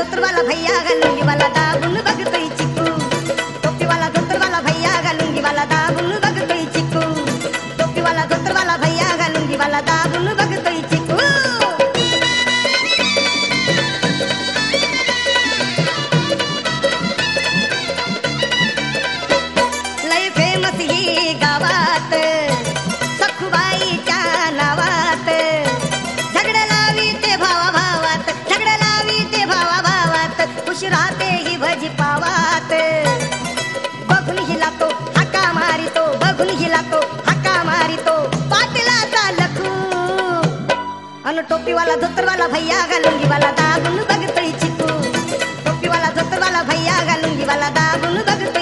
धोतरवाला भैया घालूंगी वाला दाबून बघतोय चिकू टोपीवाला धोतरवाला भैया घालूंगी वाला दाबून बघतोय चिकू टोपीवाला धोतरवाला भैया घालूंगी वाला दाबून बघतोय चिकू लय फेमस ही गावात सखुबाईच्या नावात झगडं लावी ते भावा भावात झगडं लावी ते भावा भावात खुश राहते ही भजी पावात बघून हिला तो हाका मारितो बघून हिला तो हाका मारितो पाटलाचा लखू अन टोपीवाला धोतरवाला भैया घालूंगी वाला दाबून बघतोय चिकू टोपीवाला धोतरवाला भैया घालूंगी वाला दाबून बघतोय